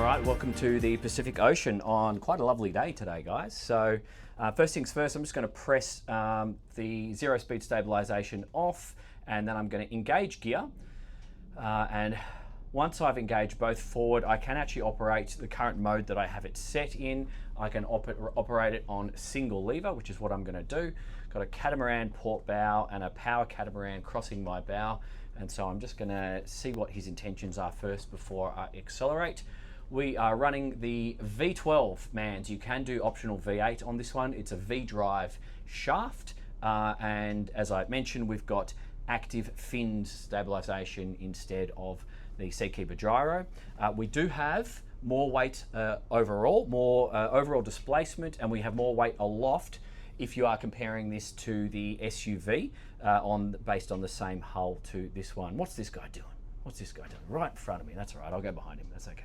right, welcome to the Pacific Ocean on quite a lovely day today, guys. So first things first, I'm just going to press the 0-speed stabilization off, and then I'm going to engage gear. And once I've engaged both forward, I can actually operate the current mode that I have it set in. I can operate it on single lever, which is what I'm going to do. Got a catamaran port bow and a power catamaran crossing my bow. And so I'm just going to see what his intentions are first before I accelerate. We are running the V12 mans. You can do optional V8 on this one. It's a V-drive shaft. And as I mentioned, we've got active fin stabilization instead of the Seakeeper gyro. We do have more weight overall, more overall displacement, and we have more weight aloft if you are comparing this to the SUV based on the same hull to this one. What's this guy doing? What's this guy doing? Right in front of me. That's all right. I'll go behind him. That's okay.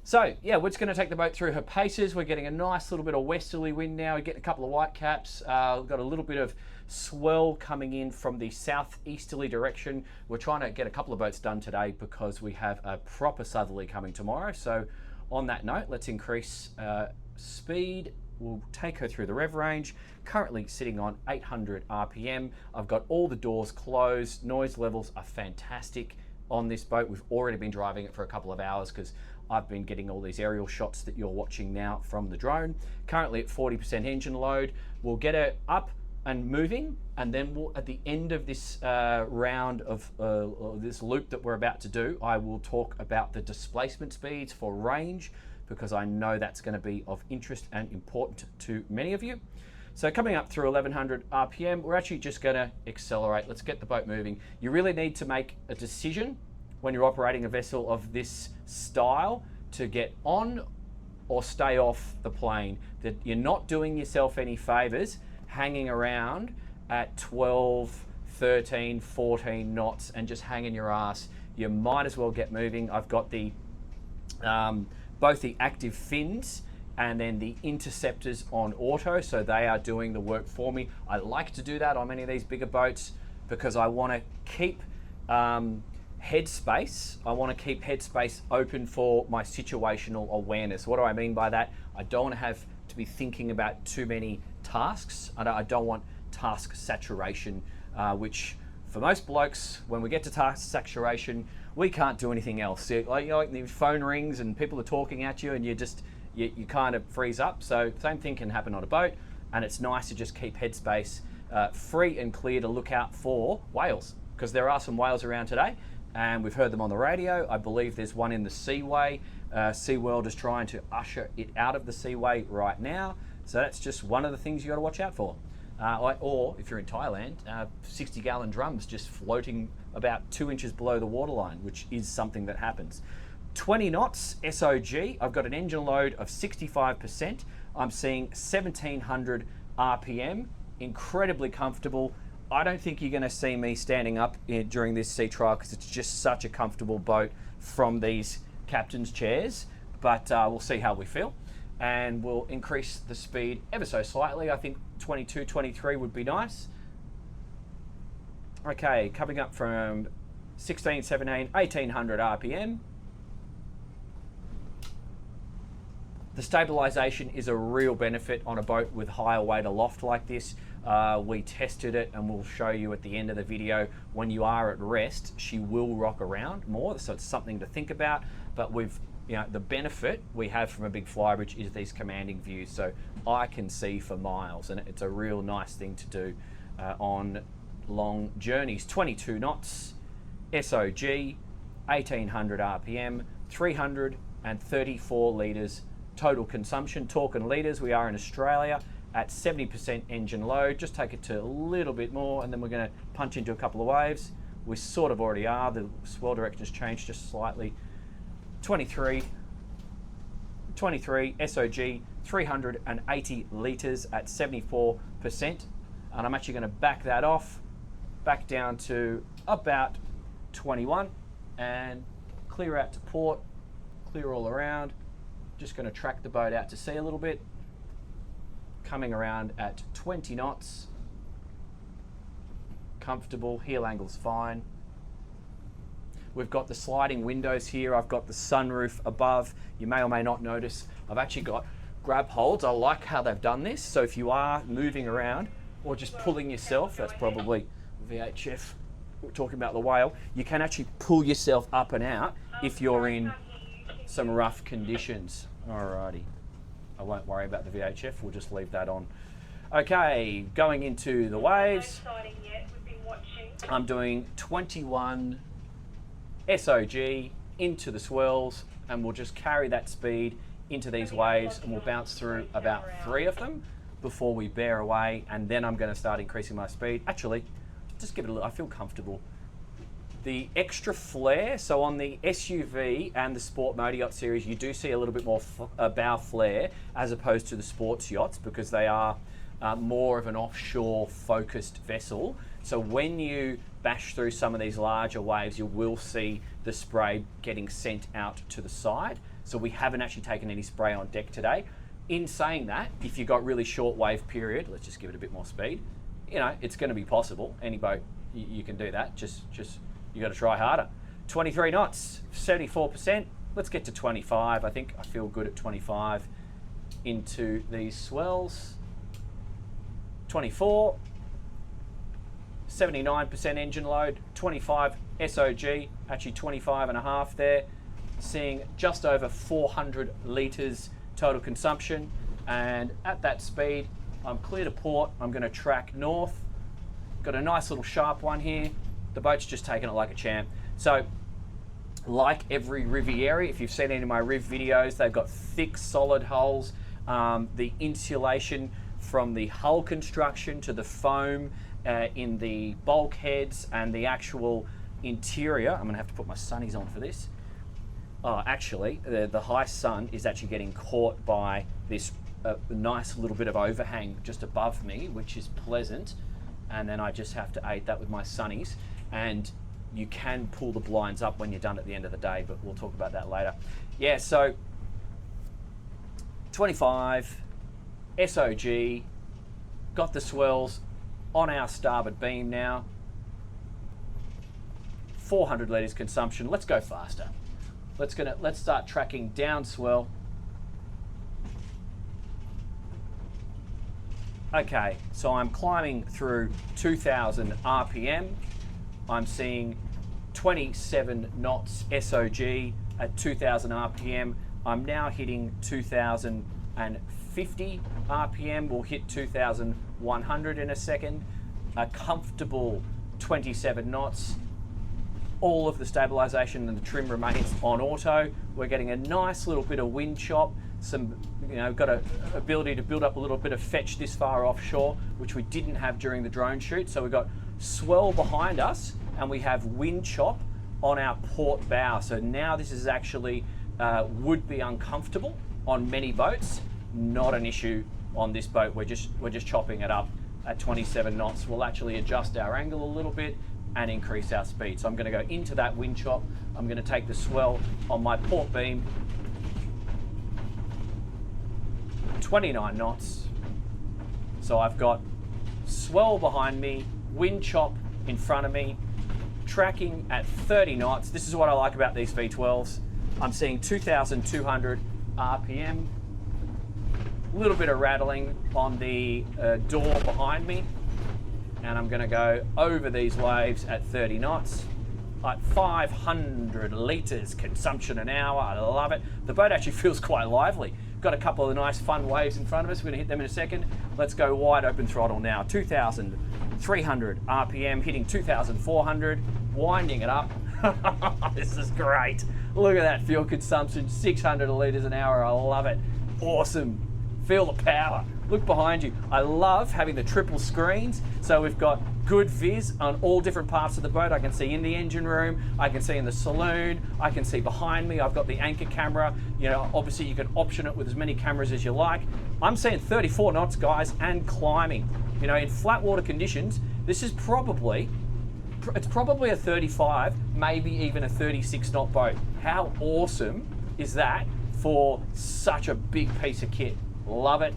So yeah, we're just going to take the boat through her paces. We're getting a nice little bit of westerly wind now. We're getting a couple of white caps. We've got a little bit of swell coming in from the southeasterly direction. We're trying to get a couple of boats done today because we have a proper southerly coming tomorrow. So on that note, let's increase speed. We'll take her through the rev range, currently sitting on 800 RPM. I've got all the doors closed. Noise levels are fantastic on this boat. We've already been driving it for a couple of hours because I've been getting all these aerial shots that you're watching now from the drone. Currently at 40% engine load. We'll get her up and moving, and then we'll, at the end of this round of this loop that we're about to do, I will talk about the displacement speeds for range, because I know that's going to be of interest and important to many of you. So coming up through 1100 RPM, we're actually just going to accelerate. Let's get the boat moving. You really need to make a decision when you're operating a vessel of this style to get on or stay off the plane, that you're not doing yourself any favors hanging around at 12, 13, 14 knots and just hanging your ass. You might as well get moving. I've got the both the active fins and then the interceptors on auto, so they are doing the work for me. I like to do that on many of these bigger boats because I want to keep headspace. I want to keep headspace open for my situational awareness. What do I mean by that? I don't want to have to be thinking about too many tasks. I don't want task saturation, which for most blokes, when we get to task saturation, we can't do anything else. Like the phone rings and people are talking at you and you kind of freeze up. So same thing can happen on a boat, and it's nice to just keep headspace free and clear to look out for whales, because there are some whales around today and we've heard them on the radio. I believe there's one in the Seaway. SeaWorld is trying to usher it out of the Seaway right now. So that's just one of the things you got to watch out for. Or if you're in Thailand, 60-gallon drums just floating about 2 inches below the waterline, which is something that happens. 20 knots SOG. I've got an engine load of 65%. I'm seeing 1700 RPM. Incredibly comfortable. I don't think you're going to see me standing up during this sea trial because it's just such a comfortable boat from these captain's chairs. But we'll see how we feel. And we'll increase the speed ever so slightly. I think 22, 23 would be nice. Okay, coming up from 16, 17, 1800 RPM. The stabilization is a real benefit on a boat with higher weight aloft like this. We tested it and we'll show you at the end of the video. When you are at rest, she will rock around more, so it's something to think about. But the benefit we have from a big flybridge is these commanding views, so I can see for miles, and it's a real nice thing to do on long journeys. 22 knots, SOG, 1800 RPM, 334 litres total consumption. Torque and litres, we are in Australia at 70% engine load. Just take it to a little bit more, and then we're going to punch into a couple of waves. We sort of already are. The swell direction has changed just slightly. 23 SOG, 380 litres at 74%. And I'm actually going to back that off, back down to about 21, and clear out to port, clear all around. Just going to track the boat out to sea a little bit. Coming around at 20 knots. Comfortable, heel angle's fine. We've got the sliding windows here. I've got the sunroof above. You may or may not notice I've actually got grab holds. I like how they've done this. So if you are moving around or just pulling yourself, that's probably VHF, we're talking about the whale, you can actually pull yourself up and out if you're in some rough conditions. Alrighty, I won't worry about the VHF, we'll just leave that on. Okay, going into the waves, I'm doing 21 SOG into the swells, and we'll just carry that speed into these waves, and we'll bounce through about 3 of them before we bear away, and then I'm going to start increasing my speed. Actually, just give it a little, I feel comfortable. The extra flare, so on the SUV and the Sport Motor Yacht series, you do see a little bit more bow flare as opposed to the sports yachts, because they are more of an offshore focused vessel. So when you bash through some of these larger waves, you will see the spray getting sent out to the side. So we haven't actually taken any spray on deck today. In saying that, if you've got really short wave period, let's just give it a bit more speed, you know, it's going to be possible. Any boat, you can do that. Just you got to try harder. 23 knots, 74%. Let's get to 25. I think I feel good at 25 into these swells. 24, 79% engine load, 25 SOG, actually 25 and a half there. Seeing just over 400 litres total consumption, and at that speed, I'm clear to port. I'm going to track north. Got a nice little sharp one here. The boat's just taking it like a champ. So, like every Riviera, if you've seen any of my Riv videos, they've got thick, solid hulls. The insulation from the hull construction to the foam in the bulkheads and the actual interior. I'm going to have to put my sunnies on for this. Oh, actually, the high sun is actually getting caught by this nice little bit of overhang just above me, which is pleasant. And then I just have to aid that with my sunnies. And you can pull the blinds up when you're done at the end of the day, but we'll talk about that later. Yeah, so 25 SOG, got the swells on our starboard beam now. 400 litres consumption. Let's go faster. Let's start tracking down swell. Okay, so I'm climbing through 2000 RPM. I'm seeing 27 knots SOG at 2000 RPM. I'm now hitting 2050 RPM. We'll hit 2100 in a second. A comfortable 27 knots. All of the stabilization and the trim remains on auto. We're getting a nice little bit of wind chop. Some, got an ability to build up a little bit of fetch this far offshore, which we didn't have during the drone shoot. So we've got swell behind us and we have wind chop on our port bow. So now this is actually, would be uncomfortable on many boats. Not an issue on this boat. We're just chopping it up at 27 knots. We'll actually adjust our angle a little bit and increase our speed. So I'm going to go into that wind chop. I'm going to take the swell on my port beam, 29 knots. So I've got swell behind me, wind chop in front of me, tracking at 30 knots. This is what I like about these V12s. I'm seeing 2,200 RPM. A little bit of rattling on the door behind me. And I'm going to go over these waves at 30 knots at 500 litres consumption an hour. I love it. The boat actually feels quite lively. Got a couple of nice fun waves in front of us. We're going to hit them in a second. Let's go wide open throttle now. 2,300 RPM, hitting 2,400, winding it up. This is great. Look at that fuel consumption, 600 litres an hour. I love it. Awesome. Feel the power. Look behind you. I love having the triple screens. So we've got good viz on all different parts of the boat. I can see in the engine room, I can see in the saloon, I can see behind me. I've got the anchor camera. Obviously you can option it with as many cameras as you like. I'm seeing 34 knots, guys, and climbing. In flat water conditions, this is probably a 35, maybe even a 36 knot boat. How awesome is that for such a big piece of kit? Love it.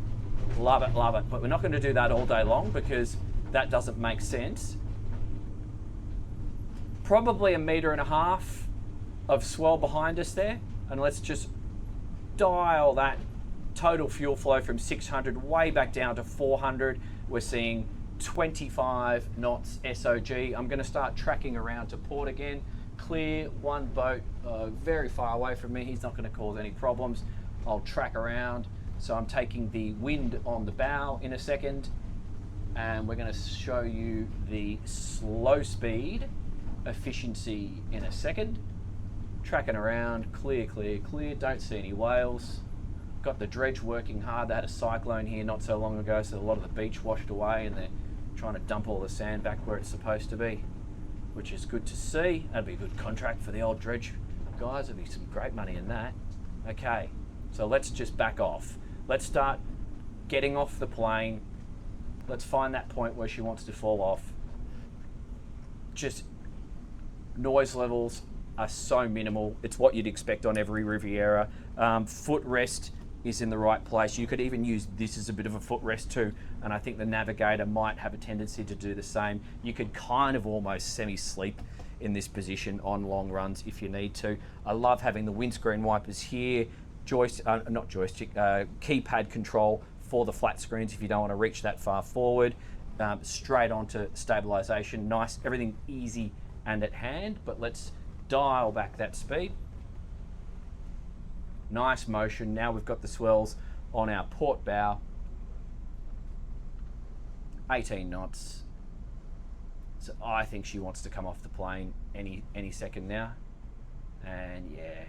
Love it, love it. But we're not going to do that all day long because that doesn't make sense. Probably 1.5 meters of swell behind us there. And let's just dial that total fuel flow from 600 way back down to 400. We're seeing 25 knots SOG. I'm going to start tracking around to port again. Clear, one boat very far away from me. He's not going to cause any problems. I'll track around. So I'm taking the wind on the bow in a second, and we're going to show you the slow speed efficiency in a second. Tracking around, clear, clear, clear. Don't see any whales. Got the dredge working hard. They had a cyclone here not so long ago, so a lot of the beach washed away, and they're trying to dump all the sand back where it's supposed to be, which is good to see. That'd be a good contract for the old dredge guys. There'd be some great money in that. Okay, so let's just back off. Let's start getting off the plane. Let's find that point where she wants to fall off. Just noise levels are so minimal. It's what you'd expect on every Riviera. Footrest is in the right place. You could even use this as a bit of a footrest too, and I think the Navigator might have a tendency to do the same. You could kind of almost semi-sleep in this position on long runs if you need to. I love having the windscreen wipers here, keypad control for the flat screens if you don't want to reach that far forward. Straight onto stabilization. Nice, everything easy and at hand, but let's dial back that speed. Nice motion. Now we've got the swells on our port bow. 18 knots. So I think she wants to come off the plane any second now. And yeah.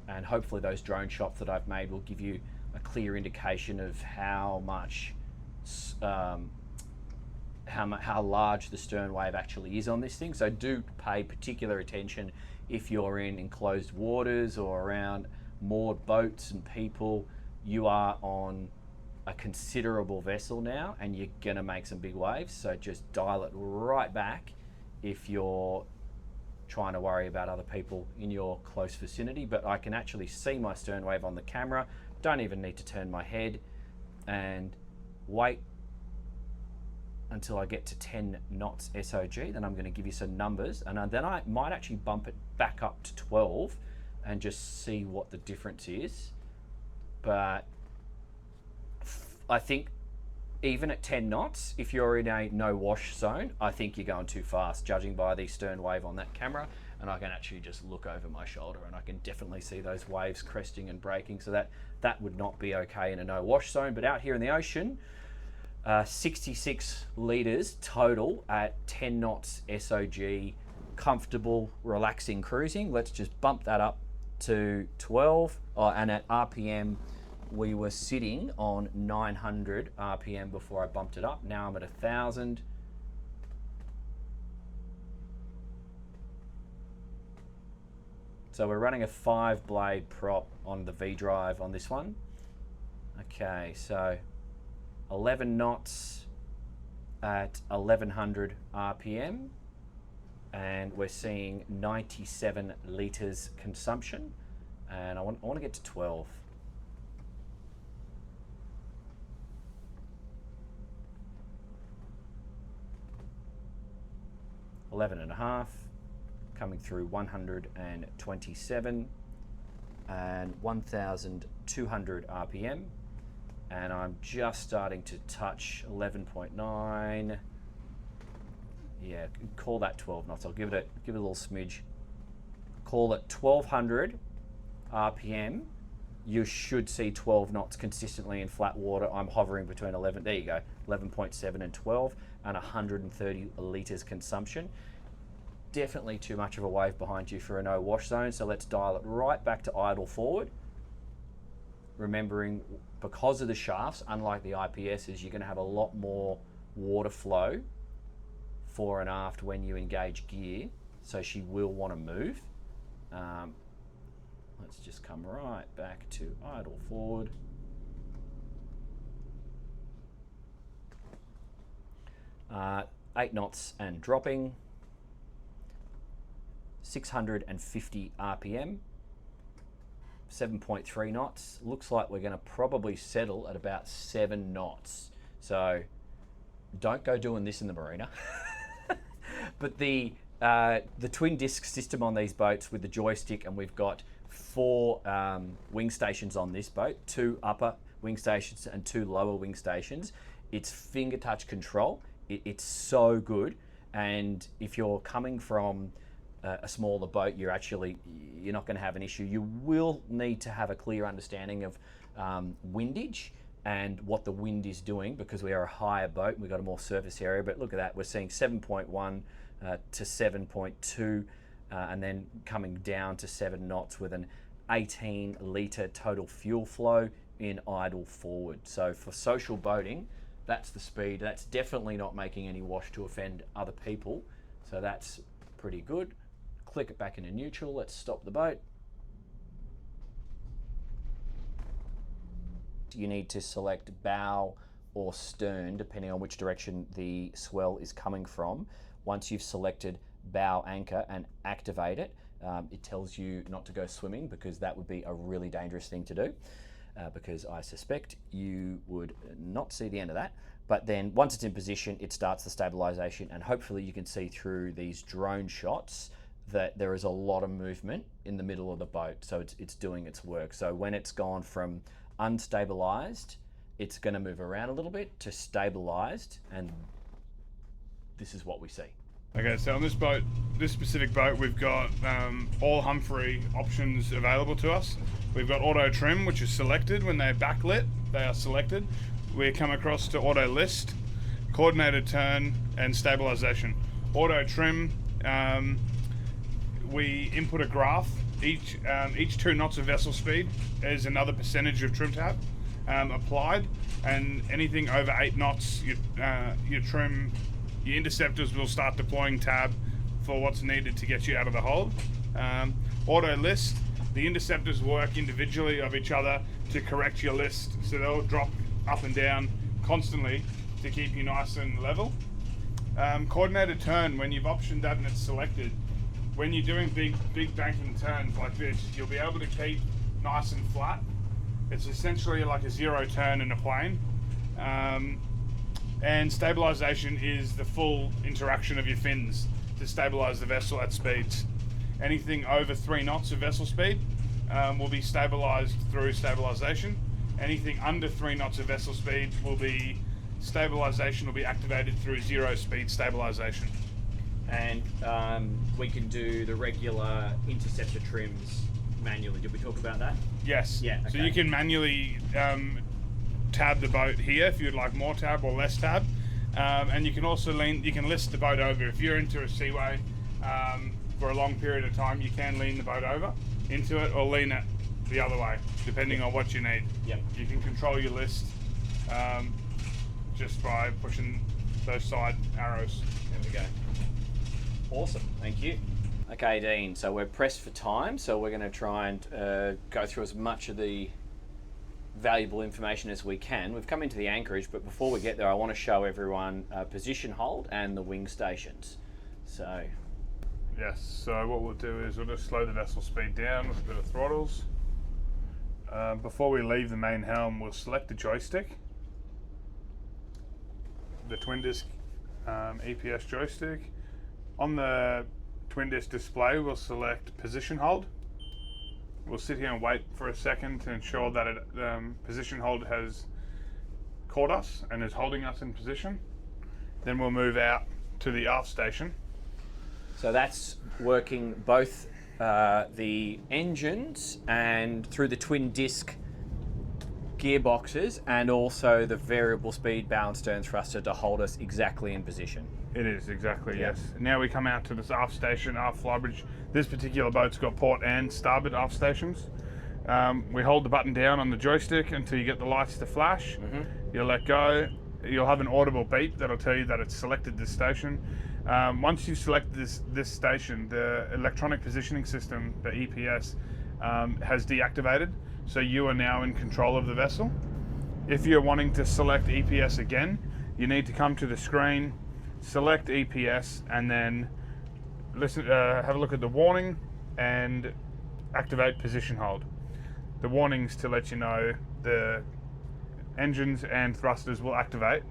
And hopefully those drone shots that I've made will give you a clear indication of how much how large the stern wave actually is on this thing. So do pay particular attention if you're in enclosed waters or around moored boats and people. You are on a considerable vessel now and you're gonna make some big waves, so just dial it right back if you're trying to worry about other people in your close vicinity. But I can actually see my stern wave on the camera, don't even need to turn my head, and wait until I get to 10 knots SOG. Then I'm going to give you some numbers, and then I might actually bump it back up to 12 and just see what the difference is. But I think even at 10 knots, if you're in a no wash zone, I think you're going too fast, judging by the stern wave on that camera. And I can actually just look over my shoulder and I can definitely see those waves cresting and breaking. So that would not be okay in a no wash zone. But out here in the ocean, 66 litres total at 10 knots SOG, comfortable, relaxing cruising. Let's just bump that up to 12. And at RPM, we were sitting on 900 RPM before I bumped it up. Now I'm at 1,000. So we're running a 5-blade prop on the V drive on this one. Okay, so 11 knots at 1100 RPM, and we're seeing 97 litres consumption, and I want to get to 12. $11.5, coming through 127 and 1,200 RPM. And I'm just starting to touch 11.9. Yeah, call that 12 knots. I'll give it a little smidge. Call it 1,200 RPM. You should see 12 knots consistently in flat water. I'm hovering between 11. There you go, 11.7 and 12, and 130 litres consumption. Definitely too much of a wave behind you for a no wash zone. So let's dial it right back to idle forward. Remembering, because of the shafts, unlike the IPSs, you're going to have a lot more water flow fore and aft when you engage gear, so she will want to move. Let's just come right back to idle forward. Uh, 8 knots and dropping. 650 RPM. 7.3 knots. Looks like we're going to probably settle at about 7 knots. So don't go doing this in the marina. But the twin disc system on these boats with the joystick, and we've got 4 wing stations on this boat, 2 upper wing stations and 2 lower wing stations. It's finger touch control. It's so good. And if you're coming from a smaller boat, you're not going to have an issue. You will need to have a clear understanding of windage and what the wind is doing, because we are a higher boat and we've got a more surface area. But look at that, we're seeing 7.1 to 7.2 and then coming down to 7 knots with an 18 litre total fuel flow in idle forward. So for social boating, that's the speed. That's definitely not making any wash to offend other people. So that's pretty good. Click it back into neutral. Let's stop the boat. You need to select bow or stern, depending on which direction the swell is coming from. Once you've selected bow anchor and activate it, it tells you not to go swimming, because that would be a really dangerous thing to do, because I suspect you would not see the end of that. But then once it's in position, it starts the stabilization, and hopefully you can see through these drone shots that there is a lot of movement in the middle of the boat, so it's doing its work. So when it's gone from unstabilized, it's going to move around a little bit to stabilized, and this is what we see. Okay, so on this boat, this specific boat, we've got all Humphrey options available to us. We've got auto trim, which is selected when they're backlit, they are selected. We come across to auto list, coordinated turn, and stabilization. Auto trim, we input a graph. Each 2 knots of vessel speed is another percentage of trim tab applied, and anything over 8 knots, your trim, your interceptors will start deploying tab for what's needed to get you out of the hold. Auto list, the interceptors work individually of each other to correct your list, so they'll drop up and down constantly to keep you nice and level. Coordinated turn, when you've optioned that and it's selected, when you're doing big banking turns like this, you'll be able to keep nice and flat. It's essentially like a 0 turn in a plane. And stabilization is the full interaction of your fins to stabilize the vessel at speeds. Anything over 3 knots of vessel speed will be stabilized through stabilization. Anything under 3 knots of vessel speed will be activated through 0 speed stabilization. And we can do the regular interceptor trims manually. Did we talk about that? Yes. Yeah. Okay. So you can manually tab the boat here if you'd like more tab or less tab, and you can also list the boat over. If you're into a seaway for a long period of time, you can lean the boat over into it or lean it the other way, depending on what you need. Yep. You can control your list just by pushing those side arrows. There we go. Awesome, thank you. Okay, Dean, so we're pressed for time, so we're going to try and go through as much of the valuable information as we can. We've come into the anchorage, but before we get there, I want to show everyone position hold and the wing stations. So, yes, so what we'll do is we'll just slow the vessel speed down with a bit of throttles. Before we leave the main helm, we'll select the joystick, the twin disc EPS joystick. On the twin disc display, we'll select position hold. We'll sit here and wait for a second to ensure that position hold has caught us and is holding us in position. Then we'll move out to the aft station. So that's working both the engines and through the twin disc gearboxes, and also the variable speed bow and stern thruster to hold us exactly in position. It is, exactly, yes. Now we come out to this aft station, aft flybridge. This particular boat's got port and starboard aft stations. We hold the button down on the joystick until you get the lights to flash. You'll let go. You'll have an audible beep that'll tell you that it's selected this station. Once you've selected this station, the electronic positioning system, the EPS, has deactivated, so you are now in control of the vessel. If you're wanting to select EPS again, you need to come to the screen, select EPS, and then have a look at the warning and activate position hold. The warning's to let you know the engines and thrusters will activate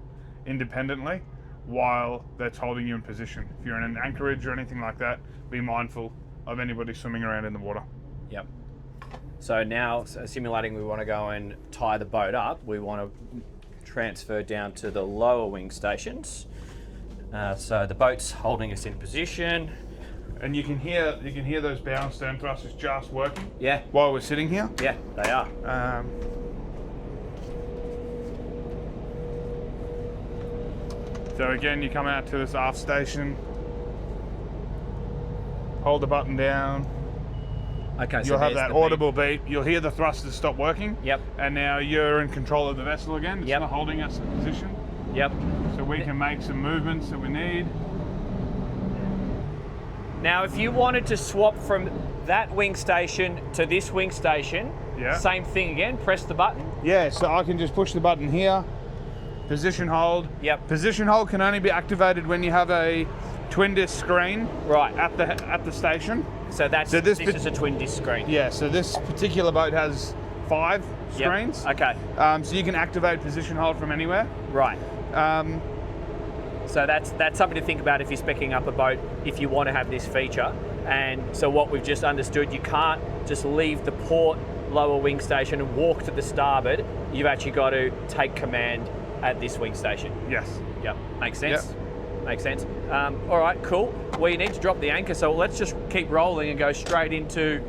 independently while that's holding you in position. If you're in an anchorage or anything like that, be mindful of anybody swimming around in the water. Yep. So now, simulating we want to go and tie the boat up, we want to transfer down to the lower wing stations. So the boat's holding us in position. And you can hear those bow and stern thrusters just working. Yeah. While we're sitting here. Yeah, they are. So again, you come out to this aft station, hold the button down. Okay, so you'll have there's that the audible beep. You'll hear the thrusters stop working. Yep. And now you're in control of the vessel again. It's Yep. not holding us in position. Yep. So we can make some movements that we need. Now, if you wanted to swap from that wing station to this wing station, Yeah. same thing again, press the button. Yeah, so I can just push the button here, position hold. Yep. Position hold can only be activated when you have a twin disc screen Right. at the station. So that's So this this is a twin disc screen. Yeah, so this particular boat has 5 Yep. screens. Okay. So you can activate position hold from anywhere. Right. Um, So that's something to think about if you're speccing up a boat, if you want to have this feature. And so what we've just understood, you can't just leave the port lower wing station and walk to the starboard. You've actually got to take command at this wing station. yes. Yep, makes sense. Makes sense. All right, cool. Well, you need to drop the anchor, so let's just keep rolling and go straight into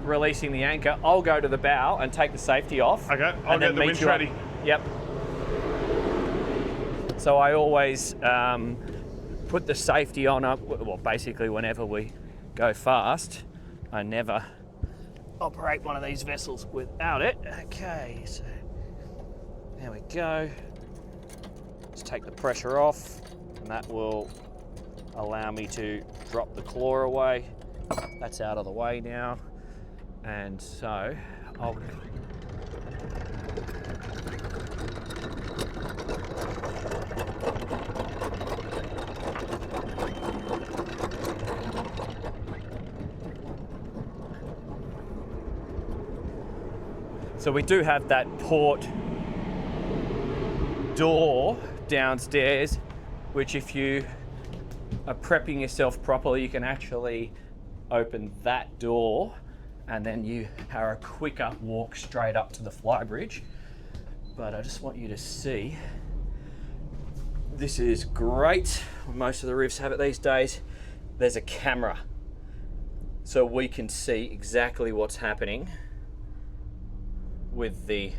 releasing the anchor. I'll go to the bow and take the safety off. Okay, I'll and then get the meet winch you up. ready. Yep. So I always put the safety on up. Well, basically, whenever we go fast, I never operate one of these vessels without it. Okay, so there we go. Let's take the pressure off, and that will allow me to drop the claw away. That's out of the way now, and so I'll. So we do have that port door downstairs, which if you are prepping yourself properly, you can actually open that door and then you are a quicker walk straight up to the flybridge. But I just want you to see, this is great. Most of the rigs have it these days. There's a camera, so we can see exactly what's happening with the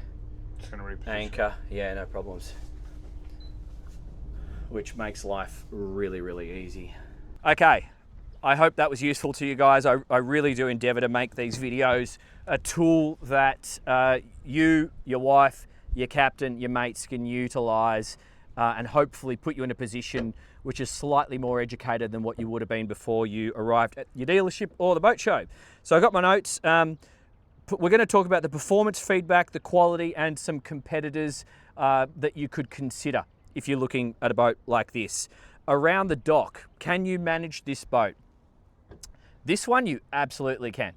anchor. Yeah, no problems. Which makes life really, really easy. Okay, I hope that was useful to you guys. I really do endeavour to make these videos a tool that you, your wife, your captain, your mates can utilise and hopefully put you in a position which is slightly more educated than what you would have been before you arrived at your dealership or the boat show. So I got my notes. We're going to talk about the performance feedback, the quality, and some competitors that you could consider if you're looking at a boat like this. Around the dock, can you manage this boat? This one you absolutely can.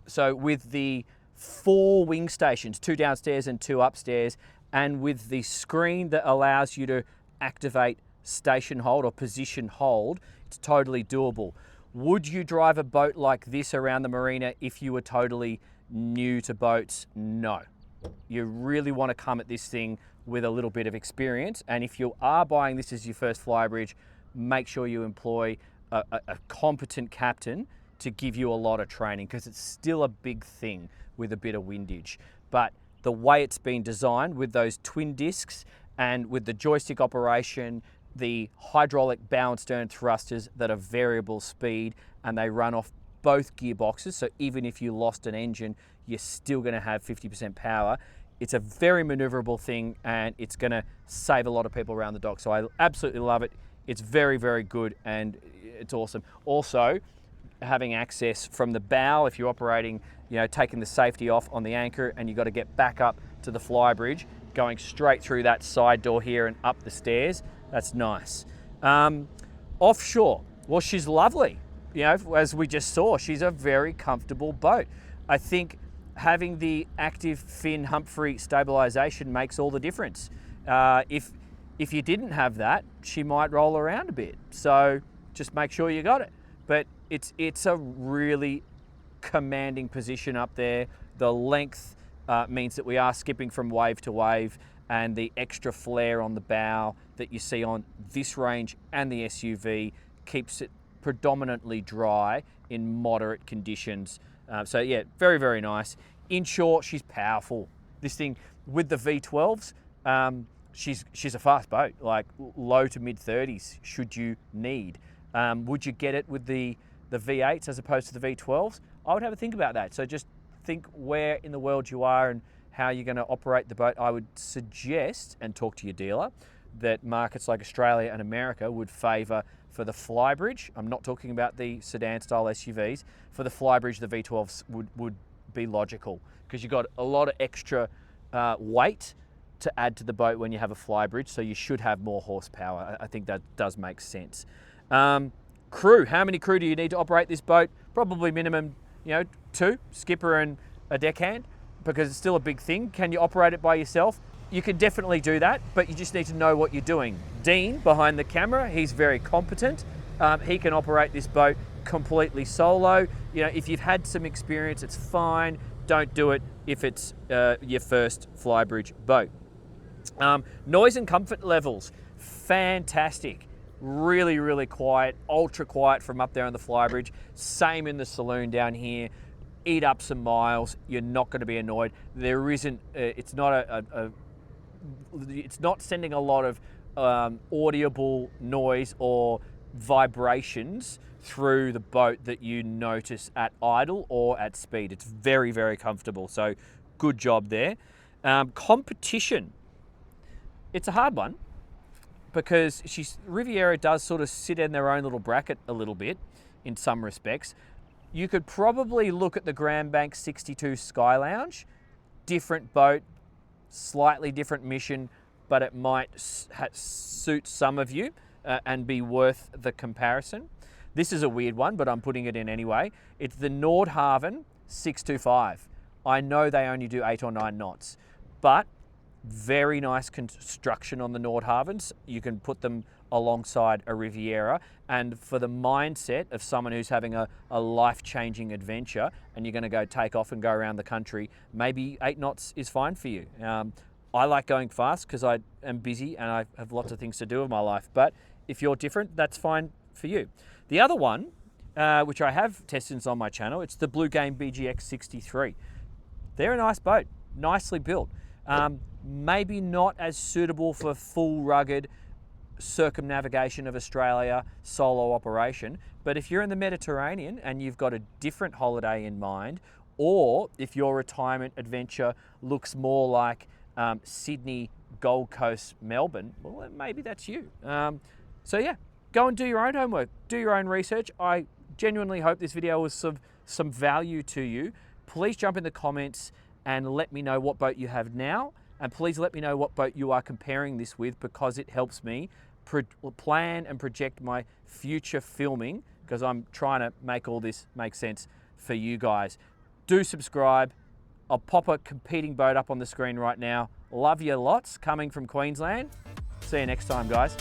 So with the 4 wing stations, 2 downstairs and 2 upstairs, and with the screen that allows you to activate station hold or position hold, it's totally doable. Would you drive a boat like this around the marina if you were totally new to boats? No. You really want to come at this thing with a little bit of experience, and if you are buying this as your first flybridge, make sure you employ a competent captain to give you a lot of training, because it's still a big thing with a bit of windage. But the way it's been designed with those twin discs and with the joystick operation, the hydraulic bow and stern thrusters that are variable speed and they run off both gearboxes, so even if you lost an engine, you're still going to have 50% power. It's a very maneuverable thing, and it's going to save a lot of people around the dock. So I absolutely love it. It's very, very good, and it's awesome. Also, having access from the bow, if you're operating, taking the safety off on the anchor and you've got to get back up to the flybridge, going straight through that side door here and up the stairs, that's nice. Offshore, well, she's lovely. As we just saw, she's a very comfortable boat. I think having the active fin Humphrey stabilization makes all the difference. If If you didn't have that, she might roll around a bit. So just make sure you got it. But it's a really commanding position up there. The length means that we are skipping from wave to wave, and the extra flare on the bow that you see on this range and the SUV keeps it predominantly dry in moderate conditions. So yeah, very, very nice. In short, she's powerful. This thing with the V12s, she's a fast boat, like low to mid 30s should you need. Would you get it with the V8s as opposed to the V12s? I would have a think about that. So just think where in the world you are and how you're going to operate the boat. I would suggest, and talk to your dealer, that markets like Australia and America would favour for the flybridge. I'm not talking about the sedan style SUVs. For the flybridge, the V12s would be logical, because you've got a lot of extra weight to add to the boat when you have a flybridge, so you should have more horsepower. I think that does make sense. Crew, how many crew do you need to operate this boat? Probably minimum, 2, skipper and a deckhand, because it's still a big thing. Can you operate it by yourself? You can definitely do that, but you just need to know what you're doing. Dean, behind the camera, he's very competent. He can operate this boat completely solo. If you've had some experience, it's fine. Don't do it if it's your first flybridge boat. Noise and comfort levels, fantastic. Really, really quiet, ultra quiet from up there on the flybridge. Same in the saloon down here. Eat up some miles, you're not going to be annoyed. There isn't, it's not sending a lot of audible noise or vibrations through the boat that you notice at idle or at speed. It's very, very comfortable. So good job there. Competition. It's a hard one, because Riviera does sort of sit in their own little bracket a little bit in some respects. You could probably look at the Grand Bank 62 Sky Lounge. Different boat, slightly different mission, but it might suit some of you and be worth the comparison. This is a weird one, but I'm putting it in anyway. It's the Nordhaven 625. I know they only do 8 or 9 knots, but very nice construction on the Nordhavens. You can put them alongside a Riviera, and for the mindset of someone who's having a life-changing adventure and you're going to go take off and go around the country, maybe 8 knots is fine for you. I like going fast because I am busy and I have lots of things to do in my life, but if you're different, that's fine for you. The other one, which I have tested on my channel, it's the Blue Game BGX 63. They're a nice boat, nicely built. Maybe not as suitable for full rugged circumnavigation of Australia solo operation, but if you're in the Mediterranean and you've got a different holiday in mind, or if your retirement adventure looks more like Sydney, Gold Coast, Melbourne, well, maybe that's you. So yeah, go and do your own homework, do your own research. I genuinely hope this video was of some value to you. Please jump in the comments and let me know what boat you have now, and please let me know what boat you are comparing this with, because it helps me plan and project my future filming, because I'm trying to make all this make sense for you guys. Do subscribe. I'll pop a competing boat up on the screen right now. Love you lots, coming from Queensland. See you next time, guys.